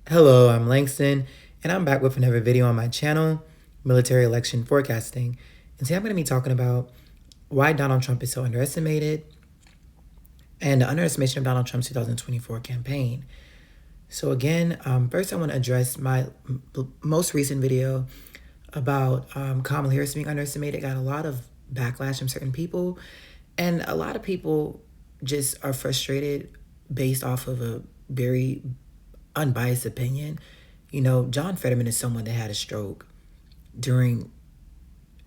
Hello, I'm Langston, and I'm back with another video on my channel, Military Election Forecasting. And today I'm going to be talking about why Donald Trump is so underestimated and the underestimation of Donald Trump's 2024 campaign. So again, first I want to address my most recent video about Kamala Harris being underestimated. Got a lot of backlash from certain people, and a lot of people just are frustrated based off of a very unbiased opinion. You know, John Fetterman is someone that had a stroke during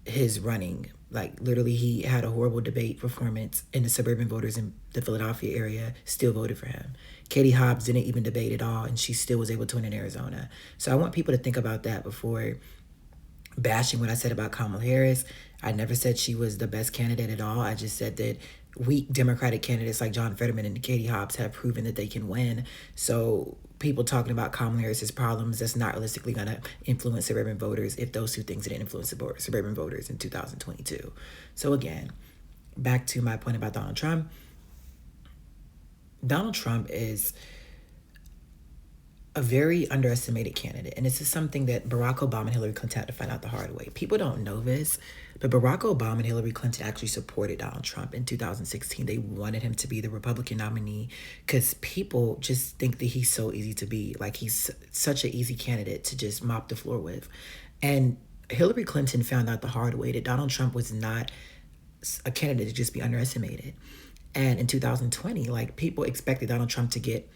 his running. Like, literally, he had a horrible debate performance, and the suburban voters in the Philadelphia area still voted for him. Katie Hobbs didn't even debate at all, and she still was able to win in Arizona. So I want people to think about that before bashing what I said about Kamala Harris. I never said she was the best candidate at all. I just said that weak Democratic candidates like John Fetterman and Katie Hobbs have proven that they can win. So people talking about Kamala Harris's problems, that's not realistically going to influence suburban voters if those two things didn't influence suburban voters in 2022. So again, back to my point about Donald Trump. Donald Trump is a very underestimated candidate. And this is something that Barack Obama and Hillary Clinton had to find out the hard way. People don't know this, but Barack Obama and Hillary Clinton actually supported Donald Trump in 2016. They wanted him to be the Republican nominee because people just think that he's so easy to be. Like, he's such an easy candidate to just mop the floor with. And Hillary Clinton found out the hard way that Donald Trump was not a candidate to just be underestimated. And in 2020, like, people expected Donald Trump to get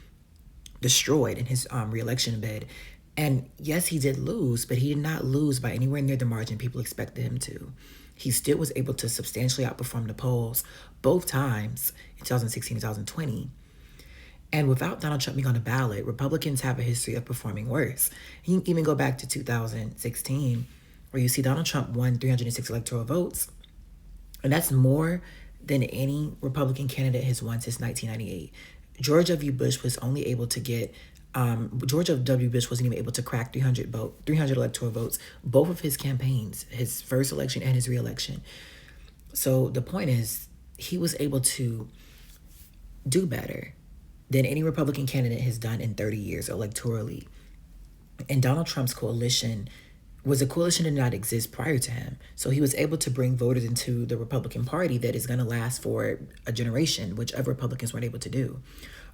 destroyed in his re-election bid. And yes, he did lose, but he did not lose by anywhere near the margin people expected him to. He still was able to substantially outperform the polls both times in 2016 and 2020. And without Donald Trump being on the ballot, Republicans have a history of performing worse. You can even go back to 2016, where you see Donald Trump won 306 electoral votes. And that's more than any Republican candidate has won since 1998. George W. Bush was only able to get George W. Bush wasn't even able to crack 300 electoral votes, both of his campaigns, his first election and his reelection. So the point is, he was able to do better than any Republican candidate has done in 30 years electorally. And Donald Trump's coalition was a coalition that did not exist prior to him. So he was able to bring voters into the Republican Party that is going to last for a generation, which other Republicans weren't able to do.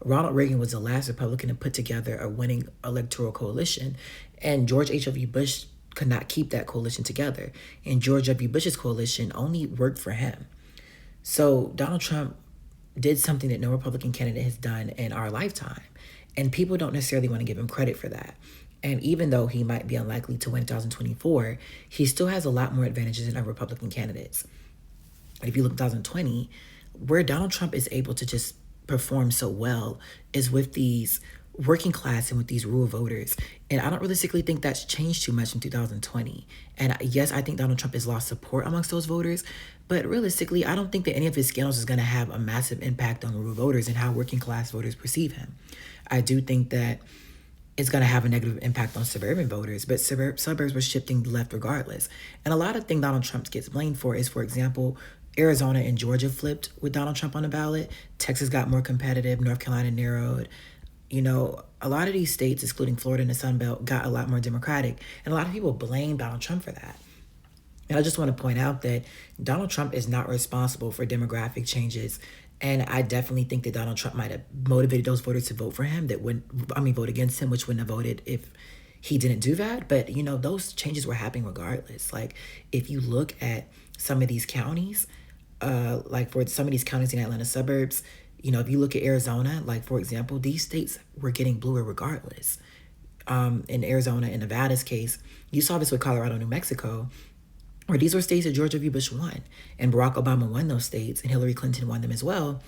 Ronald Reagan was the last Republican to put together a winning electoral coalition, and George H.W. Bush could not keep that coalition together. And George W. Bush's coalition only worked for him. So Donald Trump did something that no Republican candidate has done in our lifetime. And people don't necessarily want to give him credit for that. And even though he might be unlikely to win in 2024, he still has a lot more advantages than other Republican candidates. And if you look at 2020, where Donald Trump is able to just perform so well is with these working class and with these rural voters. And I don't realistically think that's changed too much in 2020. And yes, I think Donald Trump has lost support amongst those voters, but realistically, I don't think that any of his scandals is going to have a massive impact on rural voters and how working class voters perceive him. I do think that it's going to have a negative impact on suburban voters, but suburbs were shifting left regardless. And a lot of things Donald Trump gets blamed for is, for example, Arizona and Georgia flipped with Donald Trump on the ballot. Texas got more competitive. North Carolina narrowed. You know, a lot of these states, excluding Florida and the Sun Belt, got a lot more Democratic. And a lot of people blame Donald Trump for that. And I just want to point out that Donald Trump is not responsible for demographic changes. And I definitely think that Donald Trump might have motivated those voters to vote for him vote against him, which wouldn't have voted if he didn't do that. But, you know, those changes were happening regardless. Like, if you look at some of these counties, like for some of these counties in Atlanta suburbs, you know, if you look at Arizona, like, for example, these states were getting bluer regardless. In Arizona and Nevada's case, you saw this with Colorado and New Mexico, where these were states that George W. Bush won. And Barack Obama won those states, and Hillary Clinton won them as well.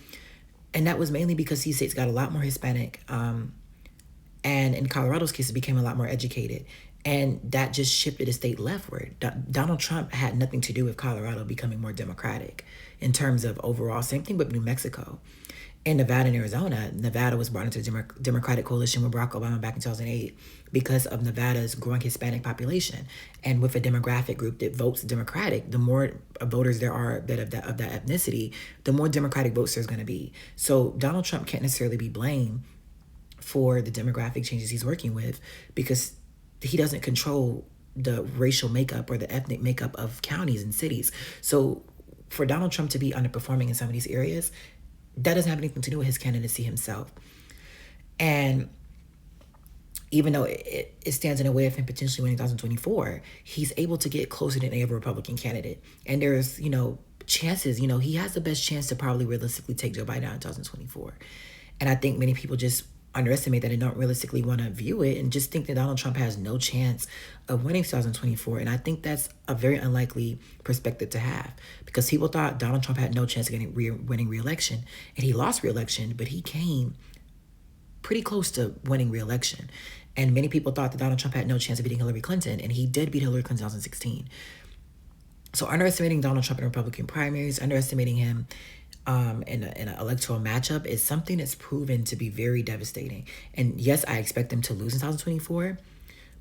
And that was mainly because these states got a lot more Hispanic. And in Colorado's case, it became a lot more educated. And that just shifted the state leftward. Donald Trump had nothing to do with Colorado becoming more Democratic in terms of overall. Same thing with New Mexico. In Nevada and Arizona, Nevada was brought into the Democratic coalition with Barack Obama back in 2008 because of Nevada's growing Hispanic population. And with a demographic group that votes Democratic, the more voters there are that of that ethnicity, the more Democratic votes there's going to be. So Donald Trump can't necessarily be blamed for the demographic changes he's working with, because he doesn't control the racial makeup or the ethnic makeup of counties and cities. So for Donald Trump to be underperforming in some of these areas, that doesn't have anything to do with his candidacy himself. And even though it stands in the way of him potentially winning 2024, he's able to get closer than any other Republican candidate. And there's, chances, he has the best chance to probably realistically take Joe Biden out in 2024. And I think many people just underestimate that and don't realistically want to view it and just think that Donald Trump has no chance of winning 2024. And I think that's a very unlikely perspective to have, because people thought Donald Trump had no chance of winning re-election, and he lost re-election, but he came pretty close to winning re-election. And many people thought that Donald Trump had no chance of beating Hillary Clinton, and he did beat Hillary Clinton in 2016. So underestimating Donald Trump in Republican primaries, underestimating him in an electoral matchup is something that's proven to be very devastating. And yes, I expect him to lose in 2024,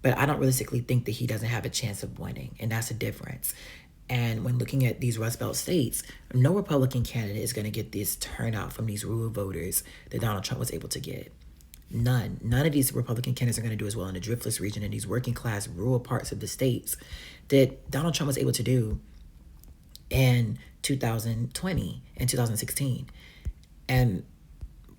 but I don't realistically think that he doesn't have a chance of winning, and that's a difference. And when looking at these Rust Belt states, no Republican candidate is going to get this turnout from these rural voters that Donald Trump was able to get. None of these Republican candidates are going to do as well in the driftless region, in these working class rural parts of the states, that Donald Trump was able to do in 2020 and 2016. And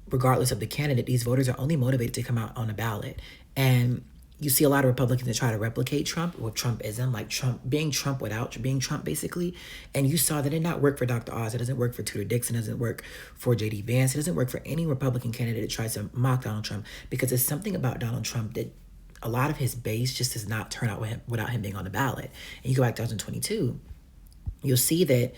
regardless of the candidate, these voters are only motivated to come out on a ballot. And you see a lot of Republicans that try to replicate Trump with Trumpism, like Trump being Trump without being Trump, basically. And you saw that it did not work for Dr. Oz. It doesn't work for Tudor Dixon. It doesn't work for J.D. Vance. It doesn't work for any Republican candidate that tries to mock Donald Trump, because there's something about Donald Trump that a lot of his base just does not turn out with him, without him being on the ballot. And you go back to 2022, you'll see that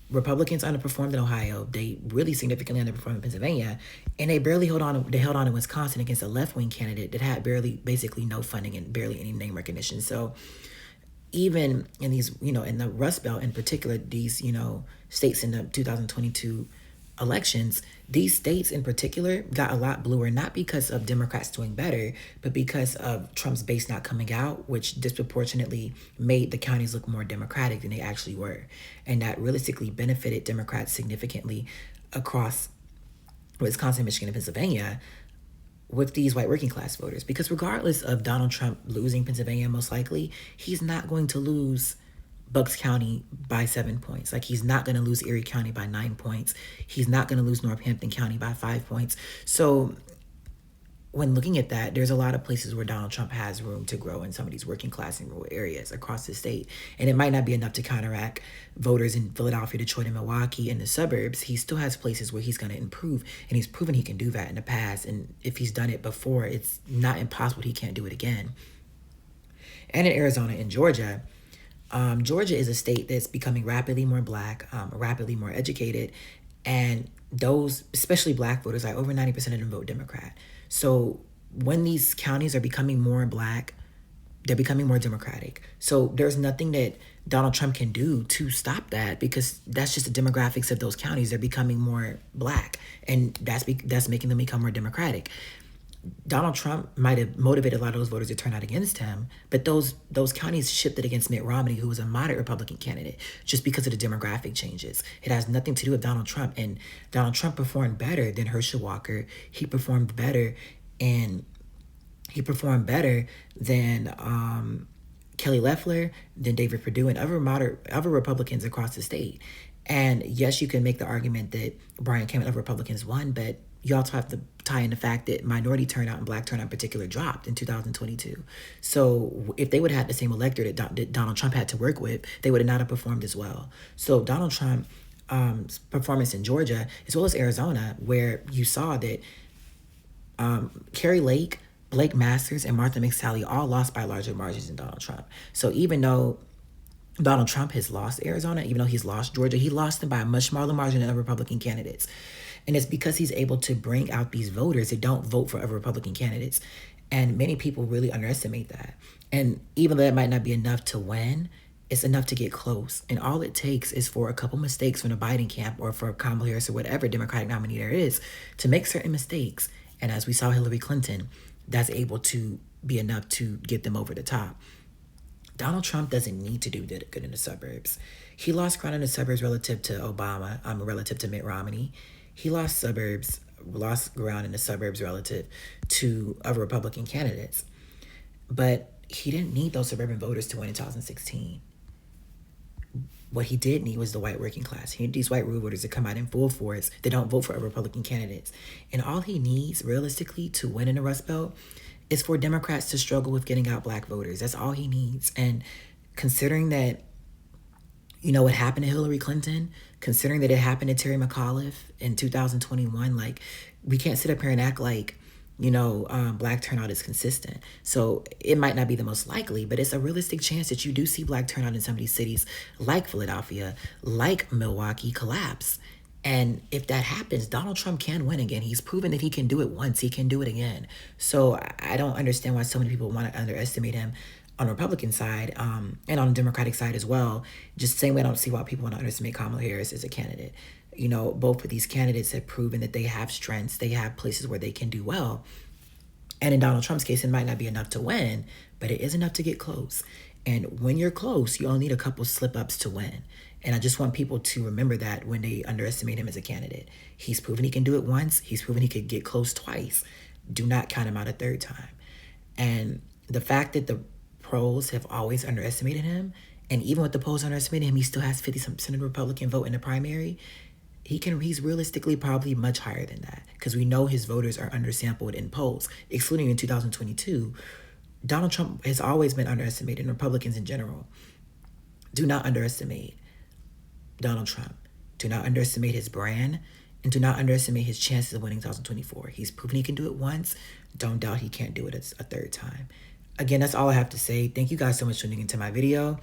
Republicans underperformed in Ohio. They really significantly underperformed in Pennsylvania, and they barely held on. They held on in Wisconsin against a left-wing candidate that had basically no funding and barely any name recognition. So even in these, in the Rust Belt in particular, these, states in the 2022 elections, these states in particular got a lot bluer, not because of Democrats doing better, but because of Trump's base not coming out, which disproportionately made the counties look more Democratic than they actually were. And that realistically benefited Democrats significantly across Wisconsin, Michigan, and Pennsylvania with these white working class voters. Because regardless of Donald Trump losing Pennsylvania, most likely, he's not going to lose Bucks County by 7 points. Like, he's not going to lose Erie County by 9 points. He's not going to lose Northampton County by 5 points. So when looking at that, there's a lot of places where Donald Trump has room to grow in some of these working class and rural areas across the state. And it might not be enough to counteract voters in Philadelphia, Detroit, and Milwaukee in the suburbs. He still has places where he's going to improve, and he's proven he can do that in the past. And if he's done it before, it's not impossible he can't do it again. And in Arizona and Georgia, Georgia is a state that's becoming rapidly more black, rapidly more educated, and those, especially black voters, like over 90% of them vote Democrat. So when these counties are becoming more black, they're becoming more Democratic. So there's nothing that Donald Trump can do to stop that, because that's just the demographics of those counties. They're becoming more black, and that's making them become more Democratic. Donald Trump might have motivated a lot of those voters to turn out against him, but those counties shifted against Mitt Romney, who was a moderate Republican candidate, just because of the demographic changes. It has nothing to do with Donald Trump, and Donald Trump performed better than Herschel Walker. He performed better, and he performed better than Kelly Loeffler, than David Perdue, and other Republicans across the state. And yes, you can make the argument that Brian Kemp and other Republicans won, but you also have to tie in the fact that minority turnout and black turnout in particular dropped in 2022. So if they would have had the same electorate that Donald Trump had to work with, they would have not have performed as well. So Donald Trump's performance in Georgia, as well as Arizona, where you saw that Carrie Lake, Blake Masters, and Martha McSally all lost by larger margins than Donald Trump. So even though Donald Trump has lost Arizona, even though he's lost Georgia, he lost them by a much smaller margin than other Republican candidates. And it's because he's able to bring out these voters that don't vote for other Republican candidates. And many people really underestimate that. And even though that might not be enough to win, it's enough to get close. And all it takes is for a couple mistakes from the Biden camp, or for Kamala Harris or whatever Democratic nominee there is, to make certain mistakes. And as we saw Hillary Clinton, that's able to be enough to get them over the top. Donald Trump doesn't need to do good in the suburbs. He lost ground in the suburbs relative to Obama, relative to Mitt Romney. He lost suburbs lost ground in the suburbs relative to other Republican candidates. But he didn't need those suburban voters to win in 2016. What he did need was the white working class. He needed these white rural voters to come out in full force that don't vote for other Republican candidates. And all he needs, realistically, to win in the Rust Belt is for Democrats to struggle with getting out black voters. That's all he needs. And considering that, what happened to Hillary Clinton, considering that it happened to Terry McAuliffe in 2021, like, we can't sit up here and act like, black turnout is consistent. So it might not be the most likely, but it's a realistic chance that you do see black turnout in some of these cities like Philadelphia, like Milwaukee collapse. And if that happens, Donald Trump can win again. He's proven that he can do it once. He can do it again. So I don't understand why so many people want to underestimate him on the Republican side and on the Democratic side as well. Just the same way I don't see why people want to underestimate Kamala Harris as a candidate. Both of these candidates have proven that they have strengths. They have places where they can do well. And in Donald Trump's case, it might not be enough to win, but it is enough to get close. And when you're close, you only need a couple slip-ups to win. And I just want people to remember that when they underestimate him as a candidate. He's proven he can do it once. He's proven he could get close twice. Do not count him out a third time. And the fact that the pros have always underestimated him, and even with the polls underestimating him, he still has 50% of the Republican vote in the primary. He's realistically probably much higher than that, because we know his voters are undersampled in polls, excluding in 2022. Donald Trump has always been underestimated, and Republicans in general. Do not underestimate Donald Trump. Do not underestimate his brand, and do not underestimate his chances of winning 2024. He's proven he can do it once. Don't doubt he can't do it a third time. Again, that's all I have to say. Thank you guys so much for tuning into my video.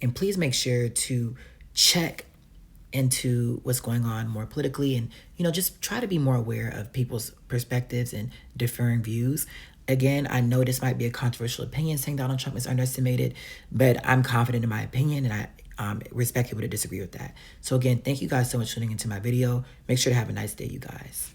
And please make sure to check into what's going on more politically, and just try to be more aware of people's perspectives and differing views. Again, I know this might be a controversial opinion saying Donald Trump is underestimated, but I'm confident in my opinion, and I respect people to disagree with that. So again, thank you guys so much for tuning into my video. Make sure to have a nice day, you guys.